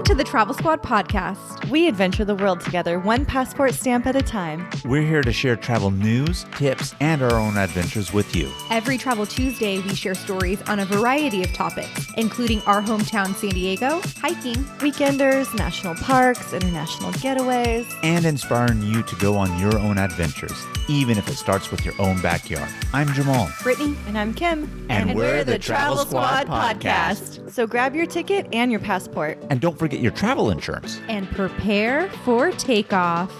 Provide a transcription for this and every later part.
to the Travel Squad podcast. We adventure the world together, one passport stamp at a time. We're here to share travel news, tips, and our own adventures with you. Every Travel Tuesday, we share stories on a variety of topics, including our hometown San Diego, hiking, weekenders, national parks, international getaways, and inspiring you to go on your own adventures, even if it starts with your own backyard. I'm Jamal. Brittany. And I'm Kim. And we're the Travel Squad podcast. So grab your ticket and your passport. And don't forget your travel insurance. And prepare for takeoff.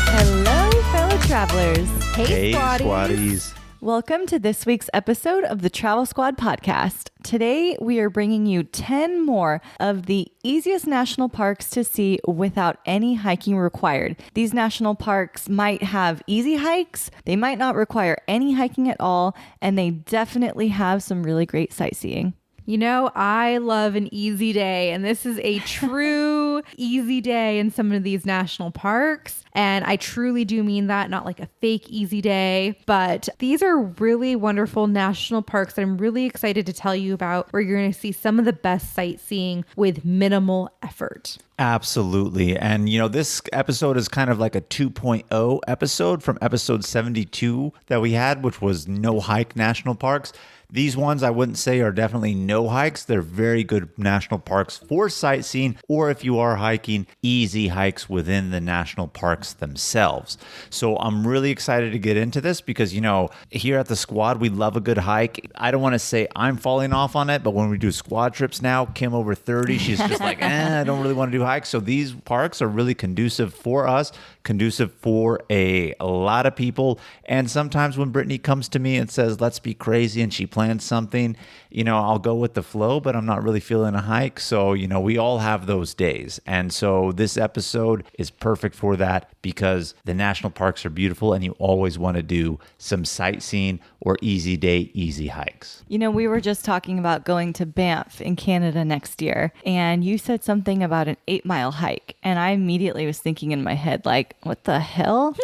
Hello, fellow travelers. Hey, squaddies. Welcome to this week's episode of the Travel Squad podcast. Today, we are bringing you 10 more of the easiest national parks to see without any hiking required. These national parks might have easy hikes, they might not require any hiking at all, and they definitely have some really great sightseeing. You know, I love an easy day, and this is a true easy day in some of these national parks. And I truly do mean that, not like a fake easy day, but these are really wonderful national parks that I'm really excited to tell you about, where you're going to see some of the best sightseeing with minimal effort. Absolutely. And, you know, this episode is kind of like a 2.0 episode from episode 72 that we had, which was no hike national parks. These ones I wouldn't say are definitely no hikes. They're very good national parks for sightseeing, or if you are hiking, easy hikes within the national parks themselves. So I'm really excited to get into this because, you know, here at the squad, we love a good hike. I don't want to say I'm falling off on it, but when we do squad trips now, Kim over 30, she's just like, I don't really want to do hikes. So these parks are really conducive for us, conducive for a lot of people. And sometimes when Brittany comes to me and says, let's be crazy, and she plans something, you know, I'll go with the flow, but I'm not really feeling a hike. So, you know, we all have those days. And so this episode is perfect for that because the national parks are beautiful and you always want to do some sightseeing or easy day, easy hikes. You know, we were just talking about going to Banff in Canada next year, and you said something about an 8-mile hike. And I immediately was thinking in my head, like, what the hell?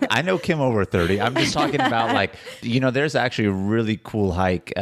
I know Kim over 30. I'm just talking about, like, you know, there's actually a really cool hike,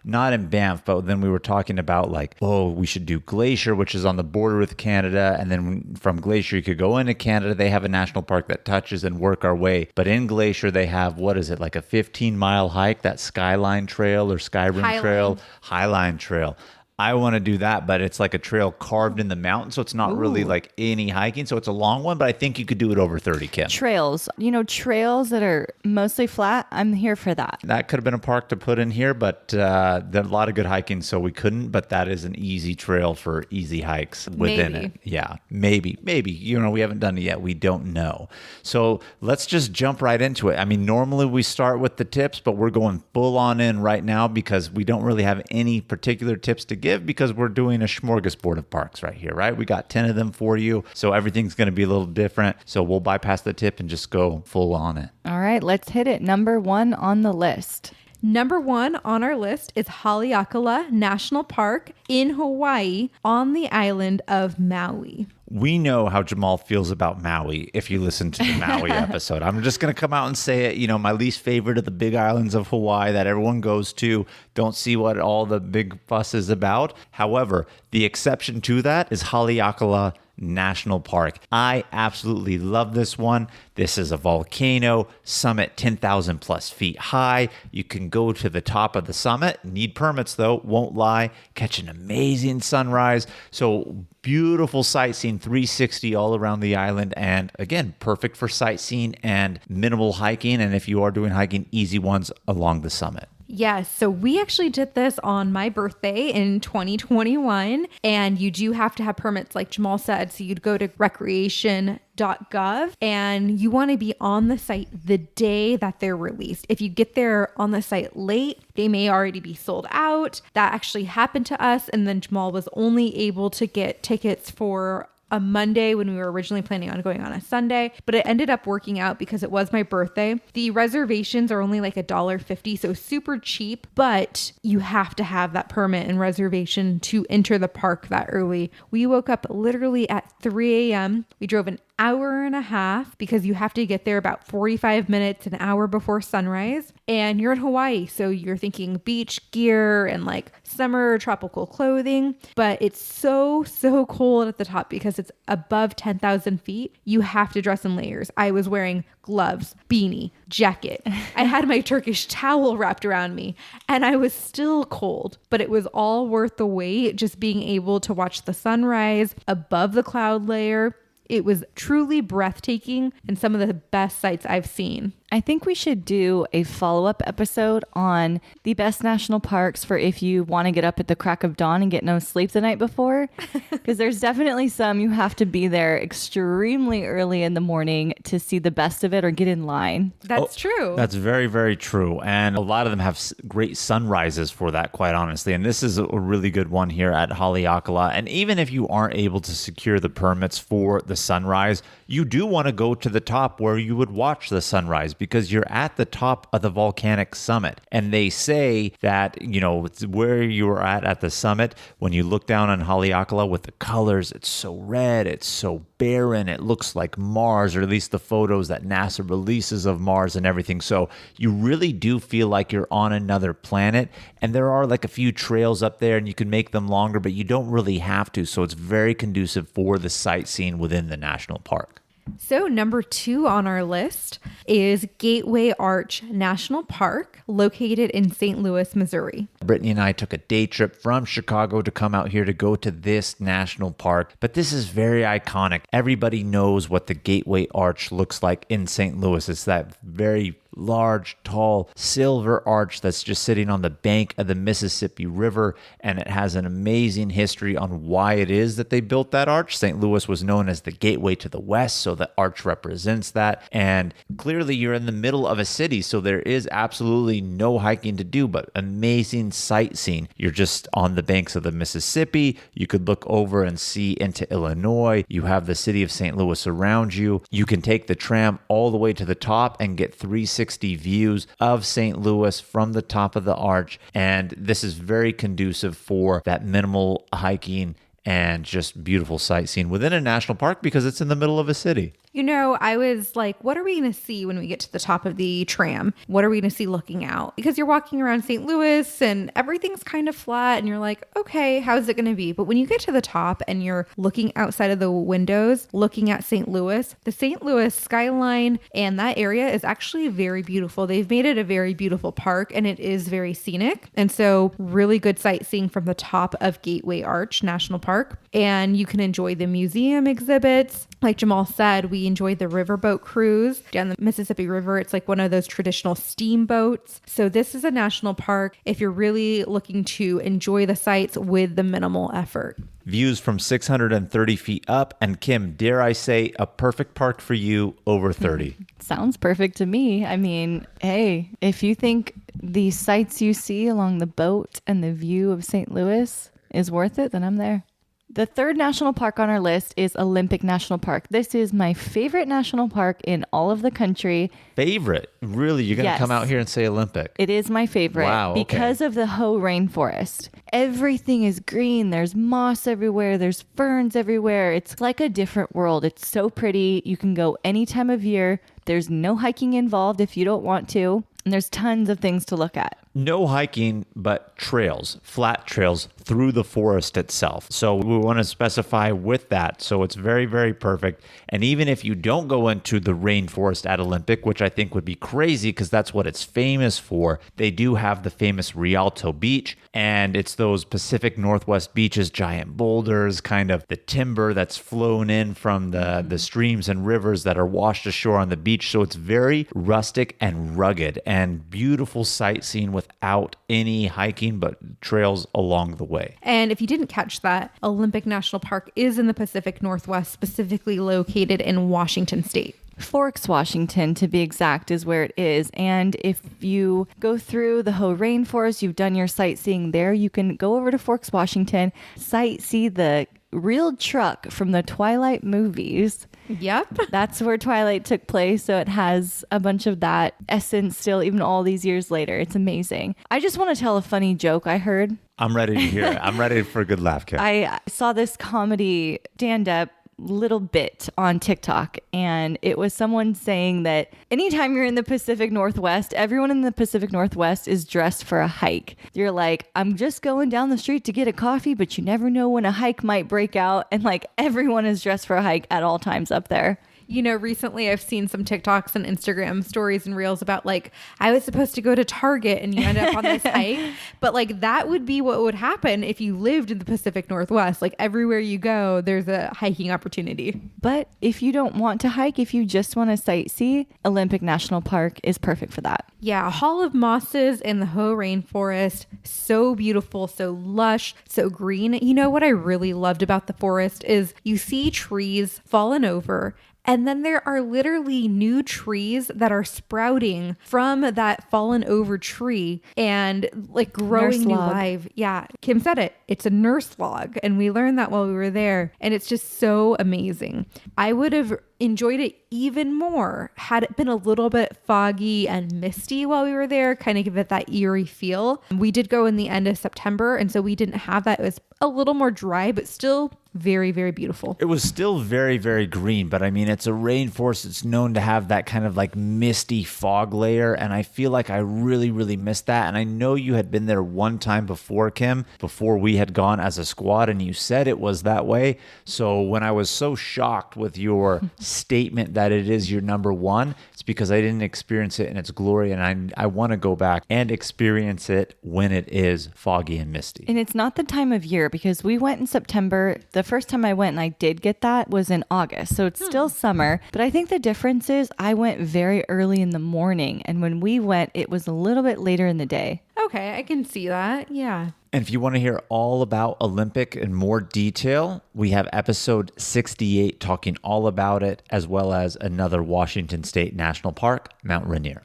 not in Banff, but then we were talking about, like, oh, we should do Glacier, which is on the border with Canada. And then from Glacier, you could go into Canada. They have a national park that touches and work our way. But in Glacier, they have, what is it, like a 15-mile hike, that Skyline Trail or Skyrim Trail? Highline Trail. I want to do that, but it's like a trail carved in the mountain, so it's not really like any hiking. So it's a long one, but I think you could do it over 30, Kim. Trails. You know, trails that are mostly flat, I'm here for that. That could have been a park to put in here, but there's a lot of good hiking, so we couldn't. But that is an easy trail for easy hikes within it. Yeah, maybe. You know, we haven't done it yet. We don't know. So let's just jump right into it. I mean, normally we start with the tips, but we're going full on in right now because we don't really have any particular tips to give because we're doing a smorgasbord of parks right here, right? We got 10 of them for you, so everything's going to be a little different. So we'll bypass the tip and just go full on it. All right, let's hit it. Number 1 on the list. Number 1 on our list is Haleakala National Park in Hawaii on the island of Maui. We know how Jamal feels about Maui if you listen to the Maui episode. I'm just going to come out and say it. You know, my least favorite of the big islands of Hawaii that everyone goes to. Don't see what all the big fuss is about. However, the exception to that is Haleakala National Park. I absolutely love this one. This is a volcano, summit 10,000 plus feet high. You can go to the top of the summit, need permits though, won't lie, catch an amazing sunrise. So beautiful sightseeing 360 all around the island. And again, perfect for sightseeing and minimal hiking. And if you are doing hiking, easy ones along the summit. Yes. So we actually did this on my birthday in 2021, and you do have to have permits like Jamal said. So you'd go to recreation.gov and you want to be on the site the day that they're released. If you get there on the site late, they may already be sold out. That actually happened to us. And then Jamal was only able to get tickets for a Monday when we were originally planning on going on a Sunday, but it ended up working out because it was my birthday. The reservations are only like $1.50, so super cheap, but you have to have that permit and reservation to enter the park that early. We woke up literally at 3 a.m. We drove an hour and a half because you have to get there about 45 minutes, an hour before sunrise. And you're in Hawaii, so you're thinking beach gear and like summer tropical clothing. But it's so cold at the top because it's above 10,000 feet. You have to dress in layers. I was wearing gloves, beanie, jacket. I had my Turkish towel wrapped around me and I was still cold, but it was all worth the wait just being able to watch the sunrise above the cloud layer. It was truly breathtaking and some of the best sights I've seen. I think we should do a follow-up episode on the best national parks for if you want to get up at the crack of dawn and get no sleep the night before. Because there's definitely some you have to be there extremely early in the morning to see the best of it or get in line. That's true. That's very, very true. And a lot of them have great sunrises for that, quite honestly. And this is a really good one here at Haleakala. And even if you aren't able to secure the permits for the sunrise, you do want to go to the top where you would watch the sunrise, because you're at the top of the volcanic summit. And they say that, you know, it's where you're at the summit, when you look down on Haleakala with the colors, it's so red, it's so barren, it looks like Mars, or at least the photos that NASA releases of Mars and everything. So you really do feel like you're on another planet. And there are like a few trails up there and you can make them longer, but you don't really have to. So it's very conducive for the sightseeing within the national park. So number 2 on our list is Gateway Arch National Park, located in St. Louis, Missouri. Brittany and I took a day trip from Chicago to come out here to go to this national park, but this is very iconic. Everybody knows what the Gateway Arch looks like in St. Louis. It's that very large, tall, silver arch that's just sitting on the bank of the Mississippi River, and it has an amazing history on why it is that they built that arch. St. Louis was known as the gateway to the west, so the arch represents that. And clearly you're in the middle of a city, so there is absolutely no hiking to do, but amazing sightseeing. You're just on the banks of the Mississippi. You could look over and see into Illinois. You have the city of St. Louis around you. You can take the tram all the way to the top and get 360 views of St. Louis from the top of the arch. And this is very conducive for that minimal hiking and just beautiful sightseeing within a national park because it's in the middle of a city. You know, I was like, what are we going to see when we get to the top of the tram? What are we going to see looking out? Because you're walking around St. Louis and everything's kind of flat and you're like, okay, how's it going to be? But when you get to the top and you're looking outside of the windows, looking at St. Louis, the St. Louis skyline and that area is actually very beautiful. They've made it a very beautiful park and it is very scenic. And so really good sightseeing from the top of Gateway Arch National Park. And you can enjoy the museum exhibits. Like Jamal said, we enjoyed the riverboat cruise down the Mississippi River. It's like one of those traditional steamboats. So this is a national park if you're really looking to enjoy the sights with the minimal effort. Views from 630 feet up. And Kim, dare I say, a perfect park for you over 30. Sounds perfect to me. I mean, hey, if you think the sights you see along the boat and the view of St. Louis is worth it, then I'm there. The third national park on our list is Olympic National Park. This is my favorite national park in all of the country. Favorite? Really? You're going to come out here and say Olympic? It is my favorite. Wow, okay. Because of the Hoh rainforest. Everything is green. There's moss everywhere. There's ferns everywhere. It's like a different world. It's so pretty. You can go any time of year. There's no hiking involved if you don't want to. And there's tons of things to look at. No hiking, but trails, flat trails through the forest itself. So we want to specify with that. So it's very, very perfect. And even if you don't go into the rainforest at Olympic, which I think would be crazy because that's what it's famous for, they do have the famous Rialto Beach. And it's those Pacific Northwest beaches, giant boulders, kind of the timber that's flown in from the streams and rivers that are washed ashore on the beach. So it's very rustic and rugged and beautiful sightseeing without any hiking, but trails along the way. And if you didn't catch that, Olympic National Park is in the Pacific Northwest, specifically located in Washington State. Forks, Washington, to be exact, is where it is. And if you go through the Hoh rainforest, you've done your sightseeing there, you can go over to Forks, Washington, sightsee the real truck from the Twilight movies. Yep. That's where Twilight took place. So it has a bunch of that essence still, even all these years later. It's amazing. I just want to tell a funny joke I heard. I'm ready to hear it. I'm ready for a good laugh, Kim. I saw this comedy stand-up little bit on TikTok, and it was someone saying that anytime you're in the Pacific Northwest, everyone in the Pacific Northwest is dressed for a hike. You're like, I'm just going down the street to get a coffee, but you never know when a hike might break out. And like everyone is dressed for a hike at all times up there. You know, recently I've seen some TikToks and Instagram stories and reels about like, I was supposed to go to Target and you end up on this hike. But like that would be what would happen if you lived in the Pacific Northwest. Like everywhere you go, there's a hiking opportunity. But if you don't want to hike, if you just want to sightsee, Olympic National Park is perfect for that. Yeah, Hall of Mosses in the Hoh Rainforest. So beautiful, so lush, so green. You know what I really loved about the forest is you see trees fallen over, and then there are literally new trees that are sprouting from that fallen over tree and like growing new life. Yeah, Kim said it. It's a nurse log. And we learned that while we were there. And it's just so amazing. I would have enjoyed it even more had it been a little bit foggy and misty while we were there, kind of give it that eerie feel. We did go in the end of September, and so we didn't have that. It was a little more dry, but still very, very beautiful. It was still very, very green, but I mean, it's a rainforest. It's known to have that kind of like misty fog layer, and I feel like I really, really missed that. And I know you had been there one time before, Kim, before we had gone as a squad, and you said it was that way. So when I was so shocked with your statement that it is your number one, it's because I didn't experience it in its glory, and I want to go back and experience it when it is foggy and misty. And it's not the time of year because we went in September. The first time I went and I did get that was in August. So it's still summer, but I think the difference is I went very early in the morning, and when we went, it was a little bit later in the day. Okay, I can see that. Yeah. And if you want to hear all about Olympic in more detail, we have episode 68 talking all about it, as well as another Washington State National Park, Mount Rainier.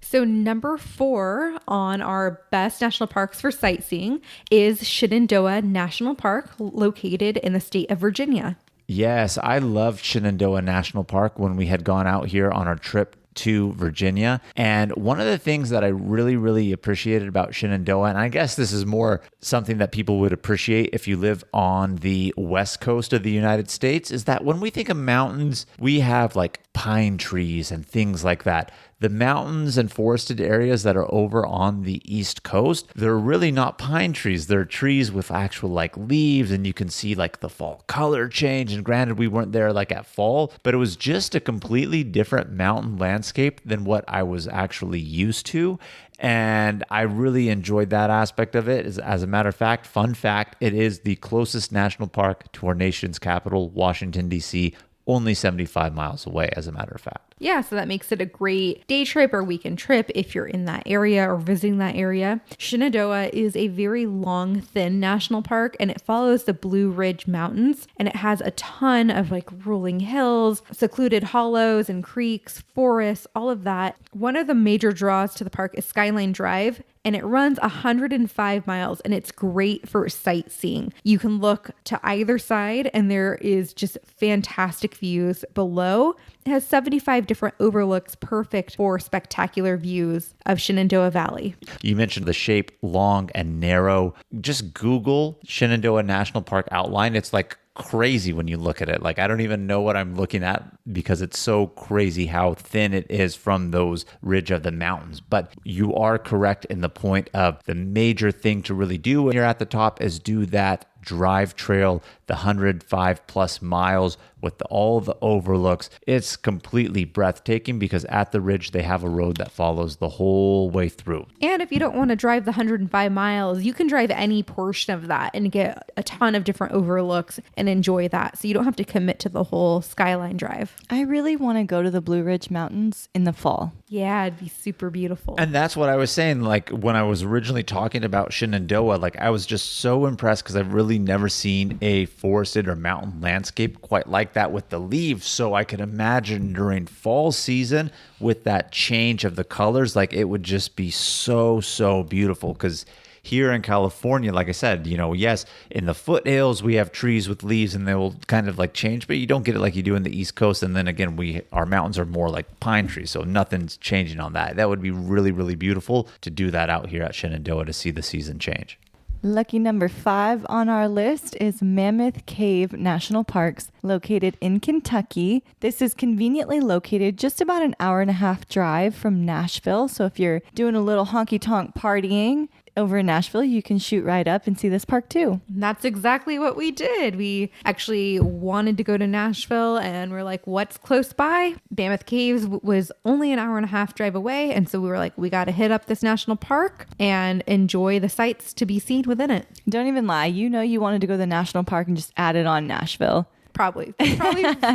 So number 4 on our best national parks for sightseeing is Shenandoah National Park, located in the state of Virginia. Yes, I loved Shenandoah National Park when we had gone out here on our trip to Virginia. And one of the things that I really, really appreciated about Shenandoah, and I guess this is more something that people would appreciate if you live on the west coast of the United States, is that when we think of mountains, we have like pine trees and things like that. The mountains and forested areas that are over on the East Coast, they're really not pine trees. They're trees with actual like leaves, and you can see like the fall color change. And granted, we weren't there like at fall, but it was just a completely different mountain landscape than what I was actually used to. And I really enjoyed that aspect of it. As a matter of fact, fun fact, it is the closest national park to our nation's capital, Washington, D.C., only 75 miles away, as a matter of fact. Yeah, so that makes it a great day trip or weekend trip if you're in that area or visiting that area. Shenandoah is a very long, thin national park, and it follows the Blue Ridge Mountains, and it has a ton of like rolling hills, secluded hollows and creeks, forests, all of that. One of the major draws to the park is Skyline Drive, and it runs 105 miles, and it's great for sightseeing. You can look to either side, and there is just fantastic views below. It has 75 different overlooks, perfect for spectacular views of Shenandoah Valley. You mentioned the shape, long and narrow. Just Google Shenandoah National Park outline. It's like crazy when you look at it. Like, I don't even know what I'm looking at because it's so crazy how thin it is from those ridge of the mountains. But you are correct in the point of the major thing to really do when you're at the top is do that drive trail, the 105 plus miles with all the overlooks. It's completely breathtaking because at the ridge, they have a road that follows the whole way through. And if you don't want to drive the 105 miles, you can drive any portion of that and get a ton of different overlooks and enjoy that. So you don't have to commit to the whole Skyline Drive. I really want to go to the Blue Ridge Mountains in the fall. Yeah, it'd be super beautiful. And that's what I was saying. Like when I was originally talking about Shenandoah, like I was just so impressed because I've really never seen a forested or mountain landscape quite like that with the leaves. So I could imagine during fall season with that change of the colors, like it would just be so, so beautiful. Because here in California, like I said, you know, yes, in the foothills, we have trees with leaves and they will kind of like change, but you don't get it like you do in the East Coast. And then again, our mountains are more like pine trees. So nothing's changing on that. That would be really, really beautiful to do that out here at Shenandoah to see the season change. Lucky number 5 on our list is Mammoth Cave National Parks, located in Kentucky. This is conveniently located just about an hour and a half drive from Nashville. So if you're doing a little honky-tonk partying over in Nashville, you can shoot right up and see this park too. That's exactly what we did. We actually wanted to go to Nashville and we're like, what's close by? Mammoth Caves was only an hour and a half drive away. And so we were like, we got to hit up this national park and enjoy the sights to be seen within it. Don't even lie. You know you wanted to go to the national park and just add it on Nashville. Probably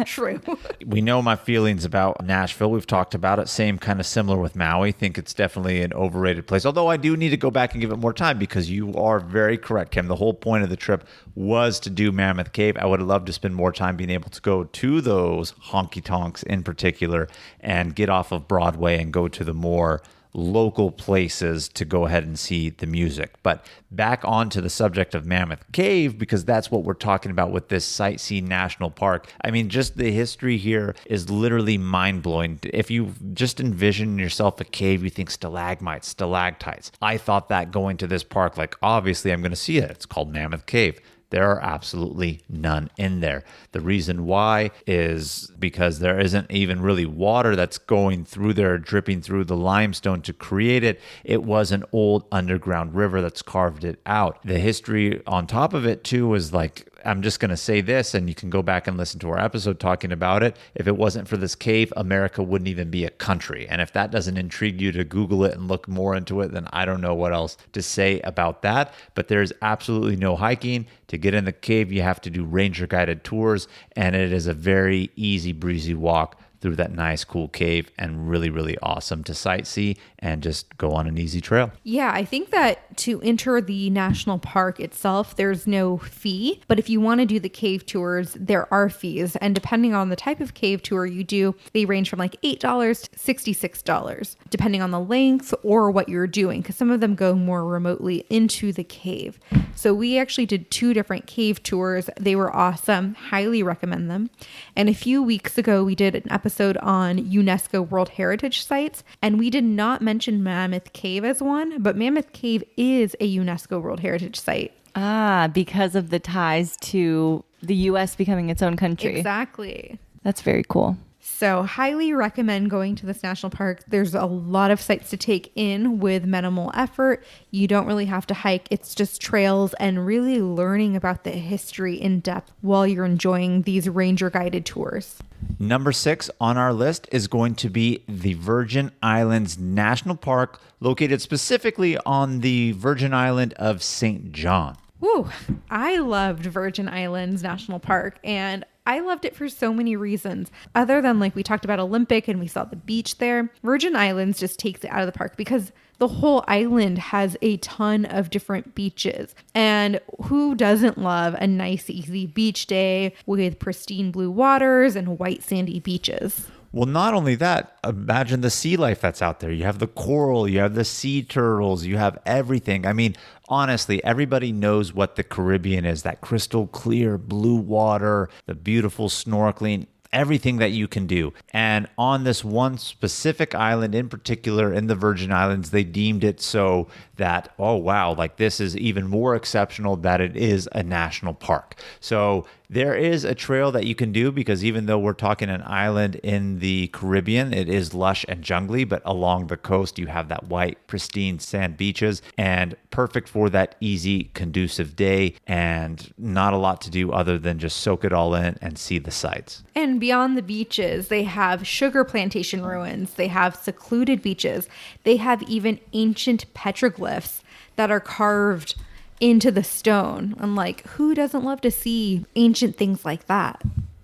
true. We know my feelings about Nashville. We've talked about it. Same kind of similar with Maui. Think it's definitely an overrated place. Although I do need to go back and give it more time because you are very correct, Kim. The whole point of the trip was to do Mammoth Cave. I would have loved to spend more time being able to go to those honky tonks in particular and get off of Broadway and go to the more local places to go ahead and see the music. But back onto the subject of Mammoth Cave, because that's what we're talking about with this Sightseeing National Park. I mean, just the history here is literally mind-blowing. If you just envision yourself a cave, you think stalagmites, stalactites. I thought that going to this park, like obviously I'm going to see it. It's called Mammoth Cave. There are absolutely none in there. The reason why is because there isn't even really water that's going through there, dripping through the limestone to create it. It was an old underground river that's carved it out. The history on top of it too is like, I'm just going to say this, and you can go back and listen to our episode talking about it. If it wasn't for this cave, America wouldn't even be a country. And if that doesn't intrigue you to Google it and look more into it, then I don't know what else to say about that. But there's absolutely no hiking. To get in the cave, you have to do ranger guided tours, and it is a very easy breezy walk through that nice, cool cave, and really, really awesome to sightsee and just go on an easy trail. Yeah, I think that to enter the national park itself, there's no fee. But if you want to do the cave tours, there are fees. And depending on the type of cave tour you do, they range from like $8 to $66, depending on the length or what you're doing, because some of them go more remotely into the cave. So we actually did 2 different cave tours. They were awesome. Highly recommend them. And a few weeks ago, we did an episode on UNESCO World Heritage Sites, and we did not mention Mammoth Cave as one, but Mammoth Cave is a UNESCO World Heritage Site. Ah, because of the ties to the U.S. becoming its own country. Exactly. That's very cool. So highly recommend going to this national park. There's a lot of sites to take in with minimal effort. You don't really have to hike. It's just trails and really learning about the history in depth while you're enjoying these ranger guided tours. Number 6 on our list is going to be the Virgin Islands National Park, located specifically on the Virgin Island of St. John. Woo! I loved Virgin Islands National Park, and I loved it for so many reasons. Other than like we talked about Olympic and we saw the beach there, Virgin Islands just takes it out of the park because the whole island has a ton of different beaches. And who doesn't love a nice, easy beach day with pristine blue waters and white sandy beaches? Well, not only that, imagine the sea life that's out there. You have the coral, you have the sea turtles, you have everything. I mean, honestly, everybody knows what the Caribbean is, that crystal clear blue water, the beautiful snorkeling, everything that you can do. And on this one specific island in particular, in the Virgin Islands, they deemed it so that, oh, wow, like this is even more exceptional that it is a national park. So there is a trail that you can do because even though we're talking an island in the Caribbean, it is lush and jungly, but along the coast, you have that white, pristine sand beaches and perfect for that easy, conducive day and not a lot to do other than just soak it all in and see the sights. And beyond the beaches, they have sugar plantation ruins. They have secluded beaches. They have even ancient petroglyphs that are carved into the stone. I'm like, who doesn't love to see ancient things like that?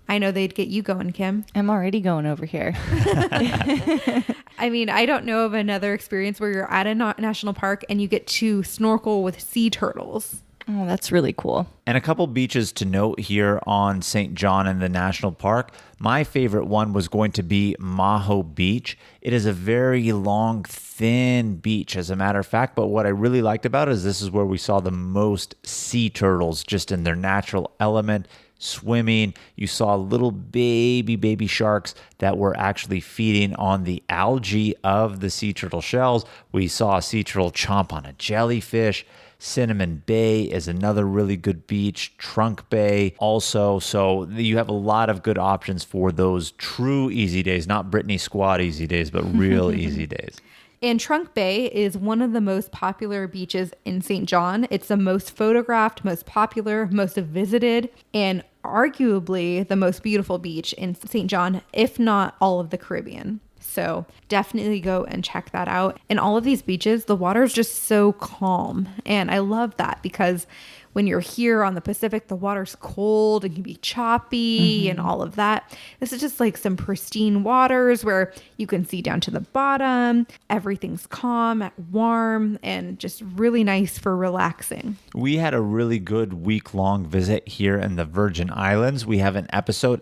I know they'd get you going, Kim. I'm already going over here. I mean, I don't know of another experience where you're at a national park and you get to snorkel with sea turtles. Oh, that's really cool. And a couple beaches to note here on St. John in the national park. My favorite one was going to be Maho Beach. It is a very long, thin beach, as a matter of fact. But what I really liked about it is this is where we saw the most sea turtles just in their natural element. swimming. You saw little baby sharks that were actually feeding on the algae of the sea turtle shells. We saw a sea turtle chomp on a jellyfish. Cinnamon Bay is another really good beach. Trunk Bay also. So you have a lot of good options for those true easy days, not Brittany Squad easy days, but real easy days. And Trunk Bay is one of the most popular beaches in St. John. It's the most photographed, most popular, most visited, and arguably the most beautiful beach in St. John, if not all of the Caribbean. So definitely go and check that out. And all of these beaches, the water is just so calm. And I love that because when you're here on the Pacific, the water's cold and can be choppy and all of that. This is just like some pristine waters where you can see down to the bottom. Everything's calm, warm, and just really nice for relaxing. We had a really good week-long visit here in the Virgin Islands. We have an episode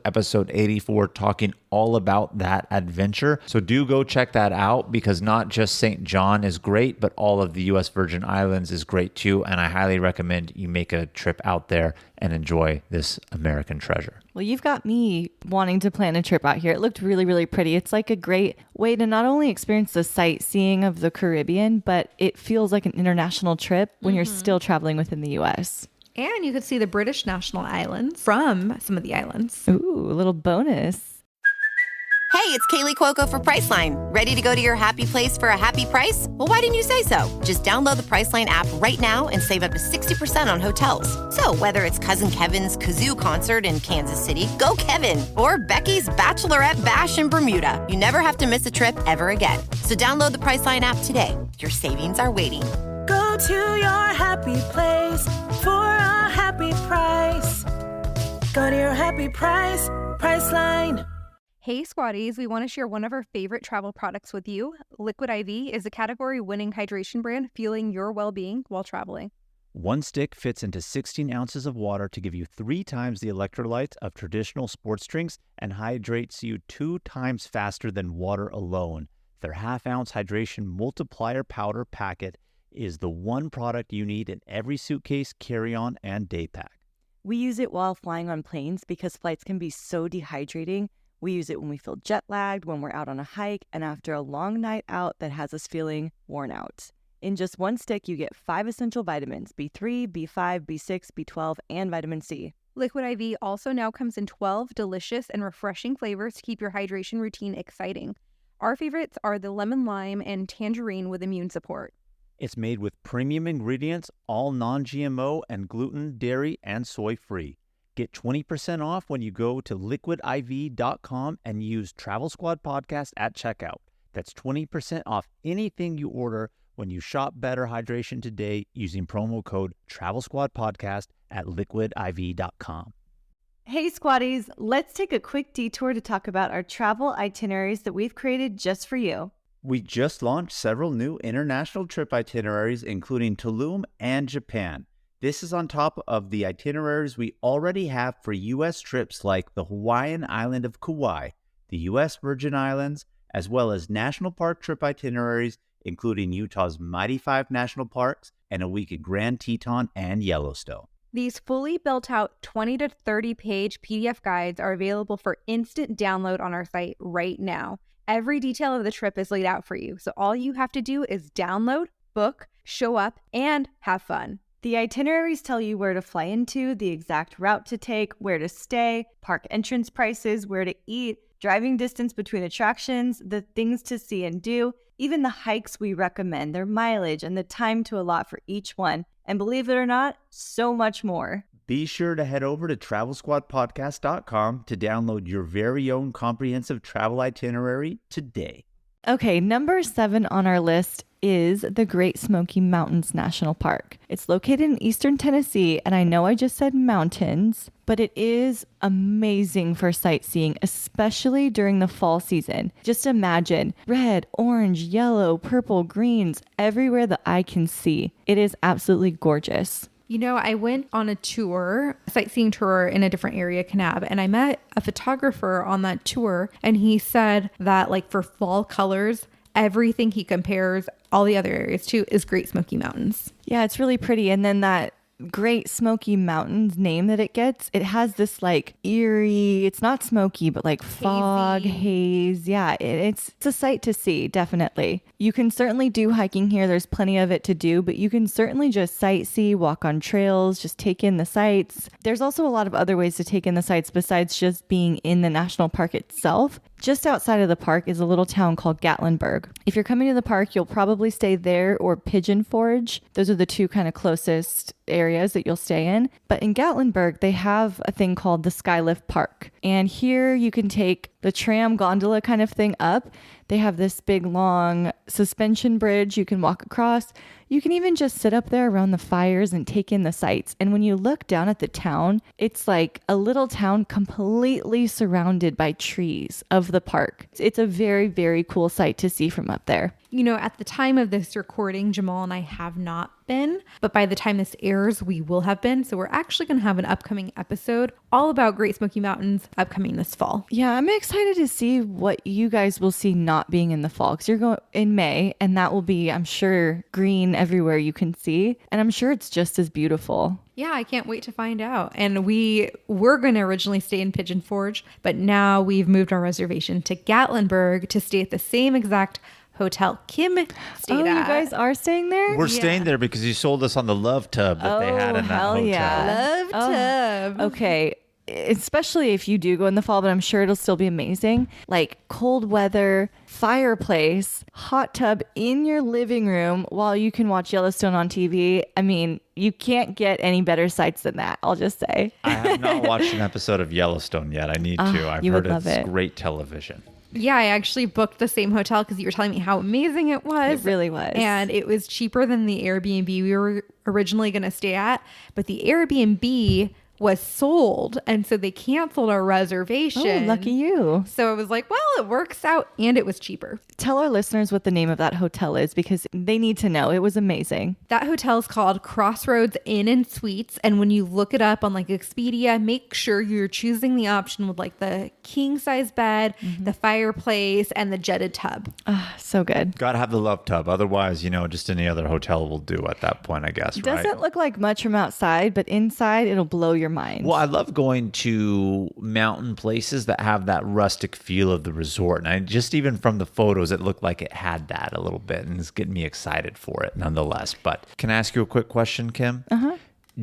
84, talking all about that adventure. So do go check that out because not just St. John is great, but all of the U.S. Virgin Islands is great too. And I highly recommend you make a trip out there and enjoy this American treasure. Well, you've got me wanting to plan a trip out here. It looked really, really pretty. It's like a great way to not only experience the sightseeing of the Caribbean, but it feels like an international trip when you're still traveling within the U.S. And you could see the British national islands from some of the islands. Ooh, a little bonus. Hey, it's Kaylee Cuoco for Priceline. Ready to go to your happy place for a happy price? Well, why didn't you say so? Just download the Priceline app right now and save up to 60% on hotels. So whether it's Cousin Kevin's Kazoo Concert in Kansas City, go Kevin, or Becky's Bachelorette Bash in Bermuda, you never have to miss a trip ever again. So download the Priceline app today. Your savings are waiting. Go to your happy place for a happy price. Go to your happy price, Priceline. Hey Squatties, we want to share one of our favorite travel products with you. Liquid IV is a category-winning hydration brand fueling your well-being while traveling. One stick fits into 16 ounces of water to give you 3 times the electrolytes of traditional sports drinks and hydrates you 2 times faster than water alone. Their half-ounce hydration multiplier powder packet is the one product you need in every suitcase, carry-on, and day pack. We use it while flying on planes because flights can be so dehydrating. We use it when we feel jet lagged, when we're out on a hike, and after a long night out that has us feeling worn out. In just one stick, you get 5 essential vitamins, B3, B5, B6, B12, and vitamin C. Liquid IV also now comes in 12 delicious and refreshing flavors to keep your hydration routine exciting. Our favorites are the lemon lime and tangerine with immune support. It's made with premium ingredients, all non-GMO and gluten, dairy, and soy-free. Get 20% off when you go to liquidiv.com and use Travel Squad Podcast at checkout. That's 20% off anything you order when you shop Better Hydration today using promo code Travel Squad Podcast at liquidiv.com. Hey Squatties, let's take a quick detour to talk about our travel itineraries that we've created just for you. We just launched several new international trip itineraries, including Tulum and Japan. This is on top of the itineraries we already have for U.S. trips like the Hawaiian island of Kauai, the U.S. Virgin Islands, as well as national park trip itineraries, including Utah's Mighty Five National Parks and a week at Grand Teton and Yellowstone. These fully built out 20 to 30 page PDF guides are available for instant download on our site right now. Every detail of the trip is laid out for you, so all you have to do is download, book, show up, and have fun. The itineraries tell you where to fly into, the exact route to take, where to stay, park entrance prices, where to eat, driving distance between attractions, the things to see and do, even the hikes we recommend, their mileage, and the time to allot for each one. And believe it or not, so much more. Be sure to head over to travelsquadpodcast.com to download your very own comprehensive travel itinerary today. Okay, number 7 on our list is the Great Smoky Mountains National Park. It's located in eastern Tennessee, and I know I just said mountains, but it is amazing for sightseeing, especially during the fall season. Just imagine red, orange, yellow, purple, greens, everywhere the eye can see. It is absolutely gorgeous. You know, I went on a tour, sightseeing tour in a different area, Kanab, and I met a photographer on that tour, and he said that like for fall colors, everything he compares all the other areas to is Great Smoky Mountains. Yeah, it's really pretty. And then that Great Smoky Mountains name that it gets, it has this like eerie, it's not smoky, but like fog, haze. Yeah, it's a sight to see, definitely. You can certainly do hiking here. There's plenty of it to do, but you can certainly just sightsee, walk on trails, just take in the sights. There's also a lot of other ways to take in the sights besides just being in the national park itself. Just outside of the park is a little town called Gatlinburg. If you're coming to the park, you'll probably stay there or Pigeon Forge. Those are the two kind of closest areas that you'll stay in. But in Gatlinburg, they have a thing called the Skylift Park. And here you can take the tram gondola kind of thing up. They have this big long suspension bridge you can walk across. You can even just sit up there around the fires and take in the sights. And when you look down at the town, it's like a little town completely surrounded by trees of the park. It's a very, very cool sight to see from up there. You know, at the time of this recording, Jamal and I have not been, but by the time this airs, we will have been. So we're actually going to have an upcoming episode all about Great Smoky Mountains upcoming this fall. Yeah, I'm excited to see what you guys will see not being in the fall, because you're going in May and that will be, I'm sure, green everywhere you can see. And I'm sure it's just as beautiful. Yeah, I can't wait to find out. And we were going to originally stay in Pigeon Forge, but now we've moved our reservation to Gatlinburg to stay at the same exact hotel Kim stayed at. You guys are staying there? We're staying there because you sold us on the love tub that they had in that hell hotel. yeah. Love tub. Okay. Especially if you do go in the fall, but I'm sure it'll still be amazing. Like cold weather, fireplace, hot tub in your living room while you can watch Yellowstone on TV. I mean, you can't get any better sights than that, I'll just say. I have not watched an episode of Yellowstone yet. I need to. I've you would heard love it's it. great television. Yeah, I actually booked the same hotel because you were telling me how amazing it was. It really was. And it was cheaper than the Airbnb we were originally going to stay at. But the Airbnb was sold, and so they canceled our reservation. Oh, lucky you. So I was like, well, it works out, and it was cheaper. Tell our listeners what the name of that hotel is because they need to know. It was amazing. That hotel is called Crossroads Inn and Suites, and when you look it up on like Expedia, make sure you're choosing the option with like the king size bed, the fireplace, and the jetted tub. So good. Gotta have the love tub. Otherwise, just any other hotel will do at that point, I guess, right? Doesn't look like much from outside, but inside it'll blow your mind. Well, I love going to mountain places that have that rustic feel of the resort. And I just even from the photos, it looked like it had that a little bit, and it's getting me excited for it nonetheless. But can I ask you a quick question, Kim?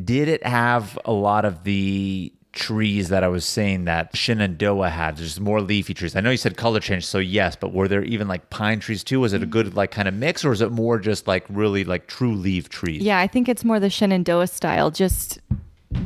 Did it have a lot of the trees that I was saying that Shenandoah had? There's more leafy trees. I know you said color change, so yes, but were there even like pine trees too? Was it a good like kind of mix, or is it more just like really like true leaf trees? Yeah, I think it's more the Shenandoah style, just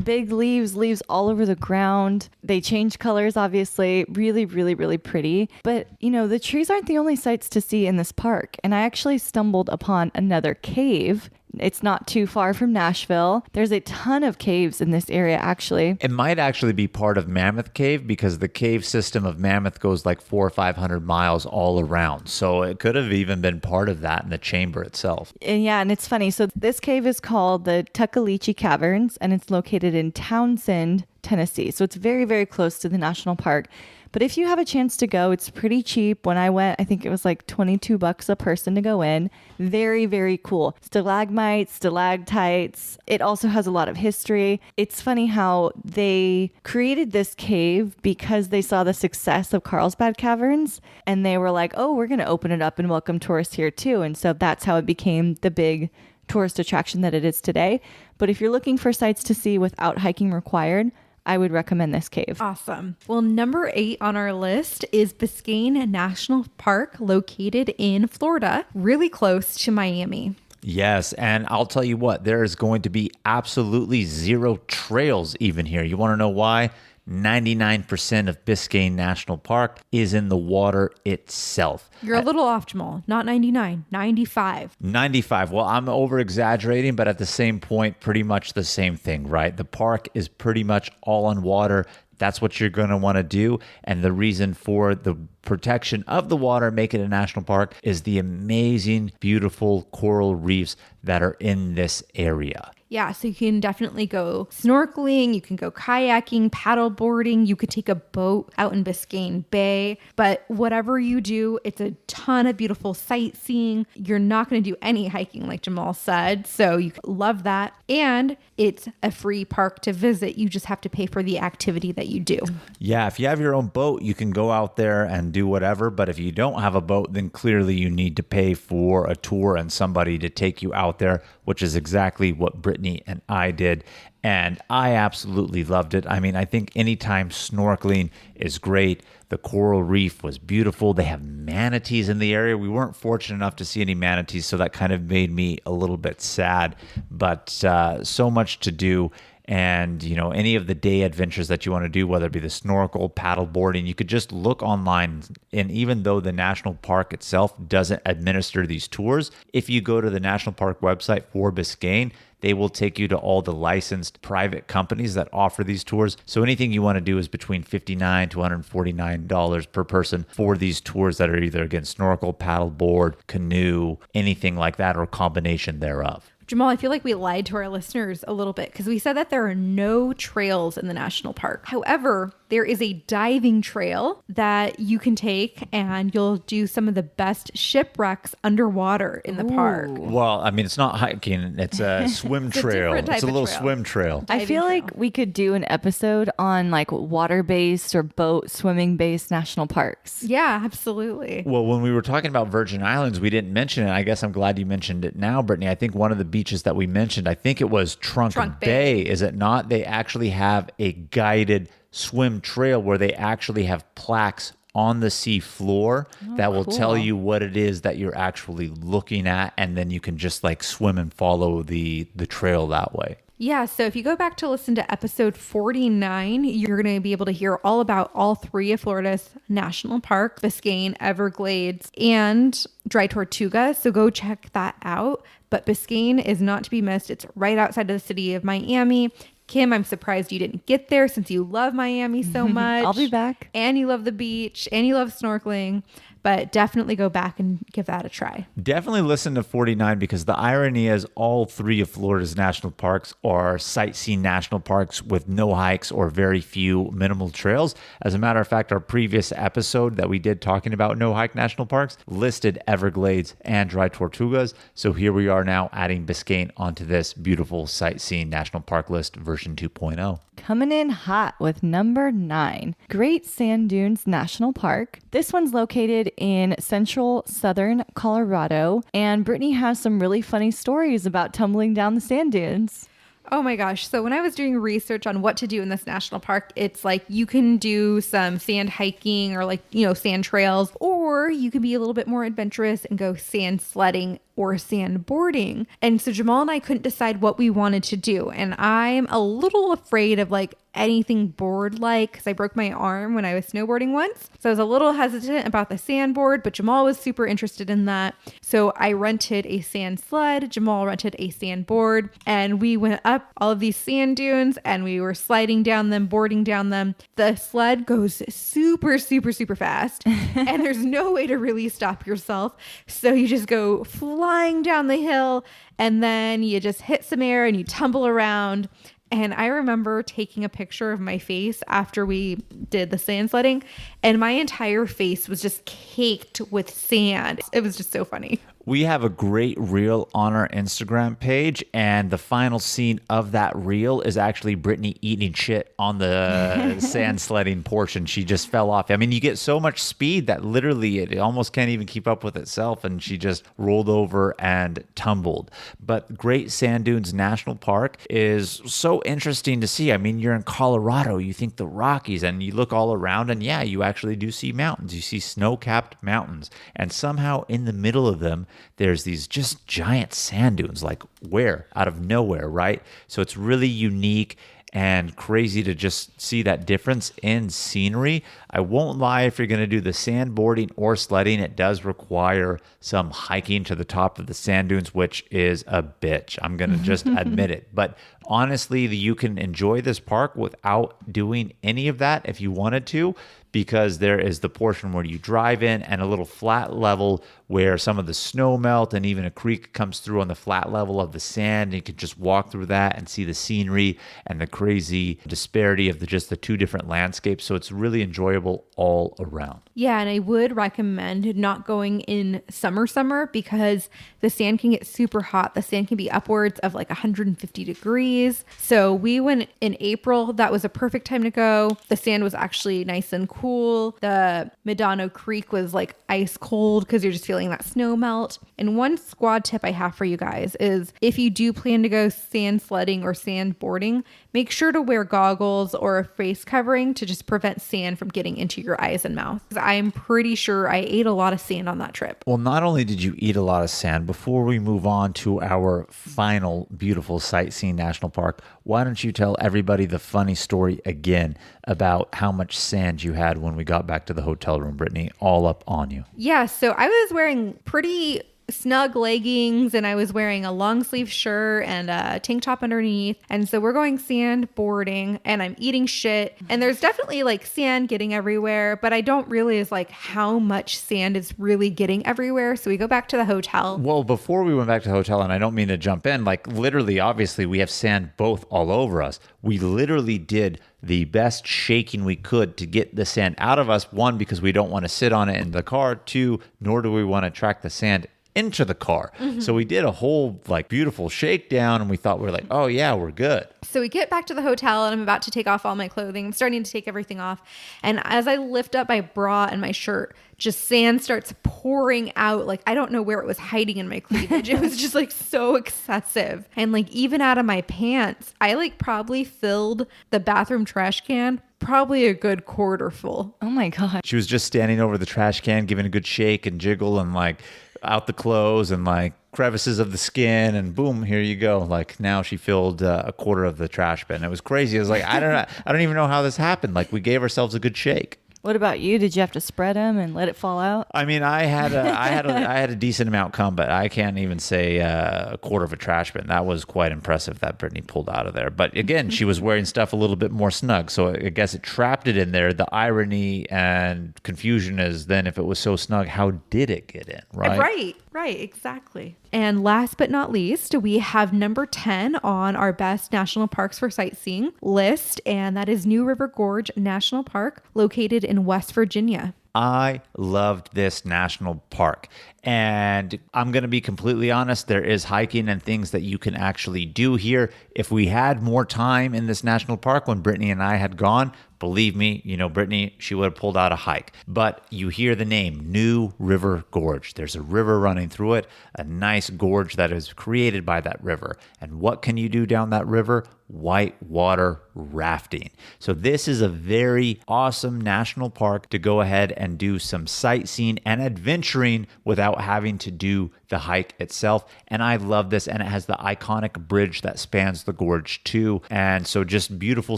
big leaves all over the ground. They change colors, obviously. Really, really, really pretty. But, the trees aren't the only sights to see in this park. And I actually stumbled upon another cave. It's not too far from Nashville. There's a ton of caves in this area, actually. It might actually be part of Mammoth Cave because the cave system of Mammoth goes like 400 or 500 miles all around. So it could have even been part of that in the chamber itself. And it's funny. So this cave is called the Tuckaleechee Caverns, and it's located in Townsend, Tennessee. So it's very, very close to the national park. But if you have a chance to go, it's pretty cheap. When I went, I think it was like $22 a person to go in. Very, very cool. Stalagmites, stalactites. It also has a lot of history. It's funny how they created this cave because they saw the success of Carlsbad Caverns. And they were like, oh, we're going to open it up and welcome tourists here too. And so that's how it became the big tourist attraction that it is today. But if you're looking for sites to see without hiking required, I would recommend this cave. Awesome. Well, number 8 on our list is Biscayne National Park, located in Florida, really close to Miami. Yes, and I'll tell you what, there is going to be absolutely zero trails even here. You want to know why? 99% of Biscayne National Park is in the water itself. You're a little off, Jamal. Not 99, 95. 95. Well, I'm over exaggerating, but at the same point, pretty much the same thing, right? The park is pretty much all on water. That's what you're going to want to do. And the reason for the protection of the water, make it a national park, is the amazing, beautiful coral reefs that are in this area. Yeah, so you can definitely go snorkeling, you can go kayaking, paddle boarding, you could take a boat out in Biscayne Bay, but whatever you do, it's a ton of beautiful sightseeing. You're not going to do any hiking like Jamal said, so you love that. And it's a free park to visit. You just have to pay for the activity that you do. Yeah, if you have your own boat, you can go out there and do whatever, but if you don't have a boat, then clearly you need to pay for a tour and somebody to take you out there, which is exactly what Brittany and I did. And I absolutely loved it. I mean, I think anytime snorkeling is great. The coral reef was beautiful. They have manatees in the area. We weren't fortunate enough to see any manatees, so that kind of made me a little bit sad. But so much to do. And, you know, any of the day adventures that you want to do, whether it be the snorkel, paddle boarding, you could just look online. And even though the national park itself doesn't administer these tours, if you go to the national park website for Biscayne, they will take you to all the licensed private companies that offer these tours. So anything you want to do is between $59 to $149 per person for these tours that are either, again, snorkel, paddle board, canoe, anything like that, or a combination thereof. Jamal, I feel like we lied to our listeners a little bit because we said that there are no trails in the national park. However, there is a diving trail that you can take and you'll do some of the best shipwrecks underwater in the park. Well, I mean, it's not hiking. It's a swim trail. different It's a type of little trail. swim trail. I feel like we could do an episode on like water-based or boat swimming-based national parks. Yeah, absolutely. Well, when we were talking about Virgin Islands, we didn't mention it. I guess I'm glad you mentioned it now, Brittany. I think one of the beaches that we mentioned, I think it was Trunk Bay, is it not? They actually have a guided swim trail where they actually have plaques on the sea floor that will tell you what it is that you're actually looking at, and then you can just like swim and follow the trail that way. Yeah, so if you go back to listen to episode 49, you're going to be able to hear all about all three of Florida's national parks, Biscayne, Everglades, and Dry Tortuga. So go check that out. But Biscayne is not to be missed. It's right outside of the city of Miami. Kim, I'm surprised you didn't get there since you love Miami so much. I'll be back. And you love the beach and you love snorkeling. But definitely go back and give that a try. Definitely listen to 49 because the irony is all three of Florida's national parks are sightseeing national parks with no hikes or very few minimal trails. As a matter of fact, our previous episode that we did talking about no hike national parks listed Everglades and Dry Tortugas. So here we are now adding Biscayne onto this beautiful sightseeing national park list version 2.0. Coming in hot with number 9, Great Sand Dunes National Park. This one's located in central southern Colorado, and Brittany has some really funny stories about tumbling down the sand dunes. Oh my gosh. So when I was doing research on what to do in this national park, it's like you can do some sand hiking or sand trails, or you can be a little bit more adventurous and go sand sledding or sandboarding. And so Jamal and I couldn't decide what we wanted to do. And I'm a little afraid of anything board-like because I broke my arm when I was snowboarding once. So I was a little hesitant about the sandboard, but Jamal was super interested in that. So I rented a sand sled. Jamal rented a sandboard, and we went up all of these sand dunes and we were sliding down them, boarding down them. The sled goes super, super, super fast and there's no way to really stop yourself. So you just go flying down the hill and then you just hit some air and you tumble around. And I remember taking a picture of my face after we did the sand sledding, and my entire face was just caked with sand. It was just so funny. We have a great reel on our Instagram page, and the final scene of that reel is actually Brittany eating shit on the sand sledding portion. She just fell off. I mean, you get so much speed that literally it almost can't even keep up with itself, and she just rolled over and tumbled. But Great Sand Dunes National Park is so interesting to see. I mean, you're in Colorado, you think the Rockies, and you look all around, and yeah, you actually do see mountains. You see snow-capped mountains, and somehow in the middle of them, there's these just giant sand dunes, like where? Out of nowhere, right? So it's really unique and crazy to just see that difference in scenery. I won't lie, if you're going to do the sandboarding or sledding, it does require some hiking to the top of the sand dunes, which is a bitch. I'm going to just admit it. But honestly, you can enjoy this park without doing any of that if you wanted to, because there is the portion where you drive in and a little flat level where some of the snow melt and even a creek comes through on the flat level of the sand. And you can just walk through that and see the scenery and the crazy disparity of just the two different landscapes. So it's really enjoyable all around. Yeah, and I would recommend not going in summer because the sand can get super hot. The sand can be upwards of like 150 degrees. So we went in April. That was a perfect time to go. The sand was actually nice and cool. The Medano Creek was like ice cold because you're just feeling that snow melt. And one squad tip I have for you guys is if you do plan to go sand sledding or sand boarding, make sure to wear goggles or a face covering to just prevent sand from getting into your eyes and mouth. I'm pretty sure I ate a lot of sand on that trip. Well, not only did you eat a lot of sand, before we move on to our final beautiful Sightseeing National Park, why don't you tell everybody the funny story again about how much sand you had when we got back to the hotel room, Brittany, all up on you. Yeah, so I was wearing pretty snug leggings and I was wearing a long sleeve shirt and a tank top underneath. And so we're going sand boarding and I'm eating shit. And there's definitely like sand getting everywhere, but I don't realize like how much sand is really getting everywhere. So we go back to the hotel. Well, before we went back to the hotel, and I don't mean to jump in, like literally, obviously, we have sand both all over us. We literally did the best shaking we could to get the sand out of us. One, because we don't want to sit on it in the car. Two, nor do we want to track the sand into the car. So we did a whole like beautiful shakedown and we thought we were like, oh yeah, we're good. So we get back to the hotel and I'm about to take off all my clothing. I'm starting to take everything off. And as I lift up my bra and my shirt, just sand starts pouring out. Like, I don't know where it was hiding in my cleavage. It was just like so excessive. And like even out of my pants, I like probably filled the bathroom trash can probably a good quarter full. Oh my God. She was just standing over the trash can, giving a good shake and jiggle and like out the clothes and like crevices of the skin and boom, here you go. Like now she filled a quarter of the trash bin. It was crazy. It was like, I don't even know how this happened. Like we gave ourselves a good shake. What about you? Did you have to spread them and let it fall out? I mean, I had a decent amount come, but I can't even say a quarter of a trash bin. That was quite impressive that Brittany pulled out of there. But again, she was wearing stuff a little bit more snug, so I guess it trapped it in there. The irony and confusion is then if it was so snug, how did it get in? Right, exactly. And last but not least, we have number 10 on our best national parks for sightseeing list, and that is New River Gorge National Park, located in West Virginia. I loved this national park. And I'm going to be completely honest, there is hiking and things that you can actually do here. If we had more time in this national park when Brittany and I had gone, believe me, Brittany, she would have pulled out a hike. But you hear the name, New River Gorge. There's a river running through it, a nice gorge that is created by that river. And what can you do down that river? Whitewater rafting. So this is a very awesome national park to go ahead and do some sightseeing and adventuring without having to do the hike itself. And I love this. And it has the iconic bridge that spans the gorge too. And so just beautiful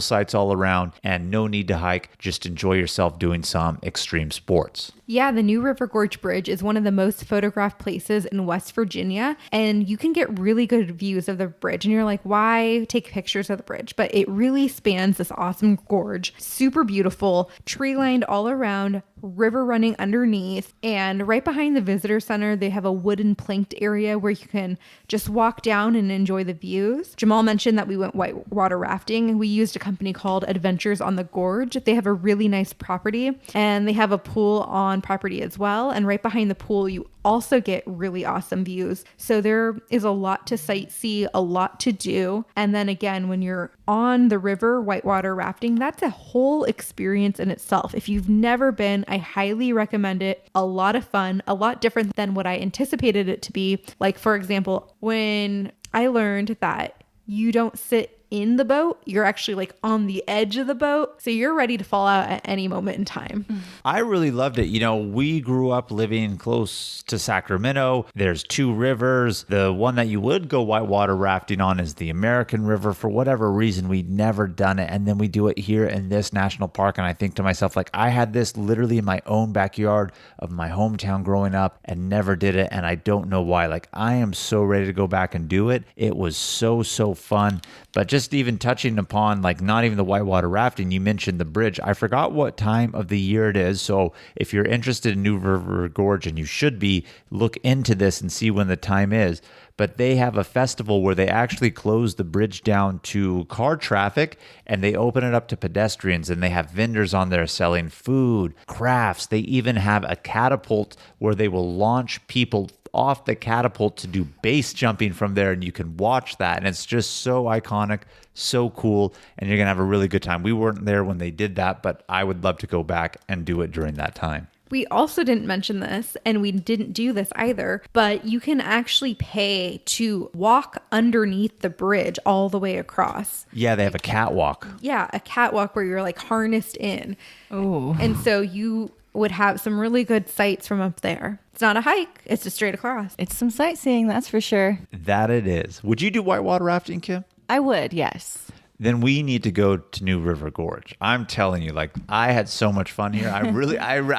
sights all around and no need to hike. Just enjoy yourself doing some extreme sports. Yeah, the New River Gorge Bridge is one of the most photographed places in West Virginia, and you can get really good views of the bridge. And you're like, why take pictures of the bridge? But it really spans this awesome gorge, super beautiful, tree lined all around, river running underneath. And right behind the visitor center, they have a wooden planked area where you can just walk down and enjoy the views. Jamal mentioned that we went whitewater rafting, and we used a company called Adventures on the Gorge. They have a really nice property, and they have a pool on property as well. And right behind the pool, you also get really awesome views. So there is a lot to sightsee, a lot to do. And then again, when you're on the river whitewater rafting, that's a whole experience in itself. If you've never been, I highly recommend it. A lot of fun, a lot different than what I anticipated it to be. Like, for example, when I learned that you don't sit in the boat, you're actually like on the edge of the boat, so you're ready to fall out at any moment in time. I really loved it. We grew up living close to Sacramento. There's two rivers. The one that you would go whitewater rafting on is the American River. For whatever reason, we'd never done it, and then we do it here in this national park. And I think to myself, like, I had this literally in my own backyard of my hometown growing up and never did it, and I don't know why. Like, I am so ready to go back and do it. It was so fun. But just just even touching upon like not even the whitewater rafting, you mentioned the bridge. I forgot what time of the year it is. So if you're interested in New River Gorge, and you should be, look into this and see when the time is. But they have a festival where they actually close the bridge down to car traffic and they open it up to pedestrians, and they have vendors on there selling food, crafts. They even have a catapult where they will launch people off the catapult to do base jumping from there, and you can watch that. And it's just so iconic, so cool, and you're going to have a really good time. We weren't there when they did that, but I would love to go back and do it during that time. We also didn't mention this, and we didn't do this either, but you can actually pay to walk underneath the bridge all the way across. Yeah, they have a catwalk. Yeah, a catwalk where you're like harnessed in. Oh. And so you would have some really good sights from up there. It's not a hike, it's just straight across. It's some sightseeing, that's for sure. That it is. Would you do whitewater rafting, Kim? I would, yes. Then we need to go to New River Gorge. I'm telling you, like, I had so much fun here. I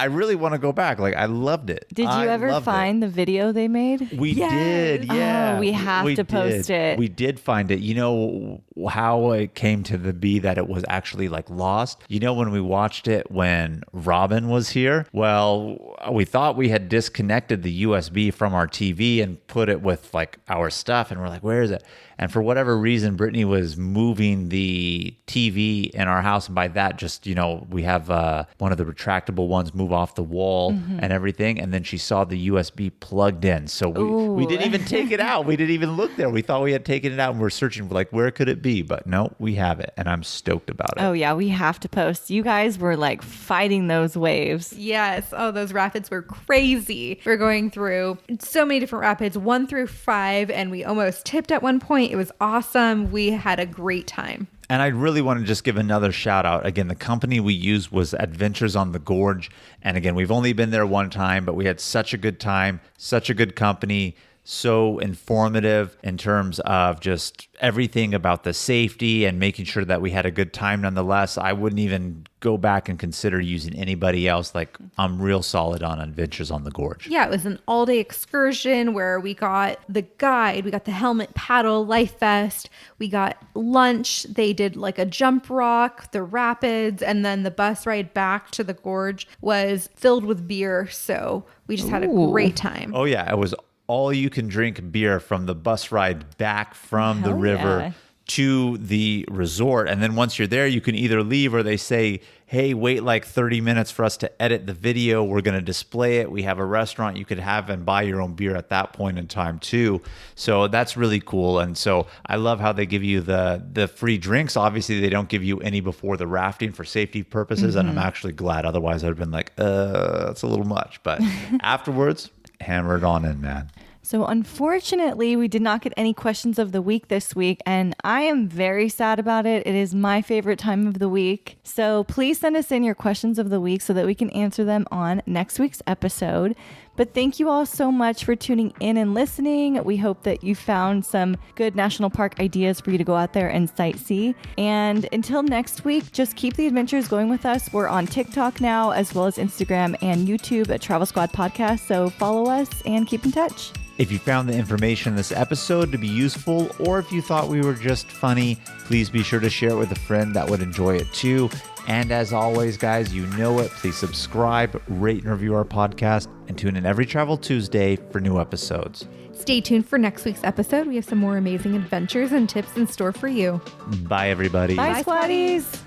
really want to go back. Like, I loved it. Did you ever find the video they made? We did, yeah. Oh, we have to post it. We did find it. You know how it came to be that it was actually like lost? You know, when we watched it when Robin was here, well, we thought we had disconnected the USB from our TV and put it with like our stuff. And we're like, where is it? And for whatever reason, Brittany was moving the TV in our house. And by that, just, you know, we have one of the retractable ones move off the wall and everything. And then she saw the USB plugged in. So we didn't even take it out. We didn't even look there. We thought we had taken it out and we're searching for like, where could it be? But no, we have it. And I'm stoked about it. Oh, yeah, we have to post. You guys were like fighting those waves. Yes. Oh, those rapids were crazy. We're going through so many different rapids, 1 through 5, and we almost tipped at one point. It was awesome. We had a great time. And I really want to just give another shout out. Again, the company we used was Adventures on the Gorge. And again, we've only been there one time, but we had such a good time, such a good company, so informative in terms of just everything about the safety and making sure that we had a good time nonetheless. I wouldn't even go back and consider using anybody else. Like, I'm real solid on Adventures on the Gorge. Yeah, it was an all-day excursion where we got the guide, we got the helmet, paddle, life vest, we got lunch. They did like a jump rock, the rapids, and then the bus ride back to the gorge was filled with beer. So we just had a great time. Oh yeah, it was all you can drink beer from the bus ride back from the river to the resort. And then once you're there, you can either leave or they say, hey, wait like 30 minutes for us to edit the video. We're going to display it. We have a restaurant you could have and buy your own beer at that point in time too. So that's really cool. And so I love how they give you the free drinks. Obviously, they don't give you any before the rafting for safety purposes. And I'm actually glad. Otherwise, I'd have been like, that's a little much. But afterwards, hammer it on in, man. So unfortunately, we did not get any questions of the week this week, and I am very sad about it. It is my favorite time of the week. So please send us in your questions of the week so that we can answer them on next week's episode. But thank you all so much for tuning in and listening. We hope that you found some good national park ideas for you to go out there and sightsee. And until next week, just keep the adventures going with us. We're on TikTok now, as well as Instagram and YouTube at Travel Squad Podcast. So follow us and keep in touch. If you found the information in this episode to be useful, or if you thought we were just funny, please be sure to share it with a friend that would enjoy it too. And as always, guys, you know it. Please subscribe, rate, and review our podcast, and tune in every Travel Tuesday for new episodes. Stay tuned for next week's episode. We have some more amazing adventures and tips in store for you. Bye, everybody. Bye, Squaddies.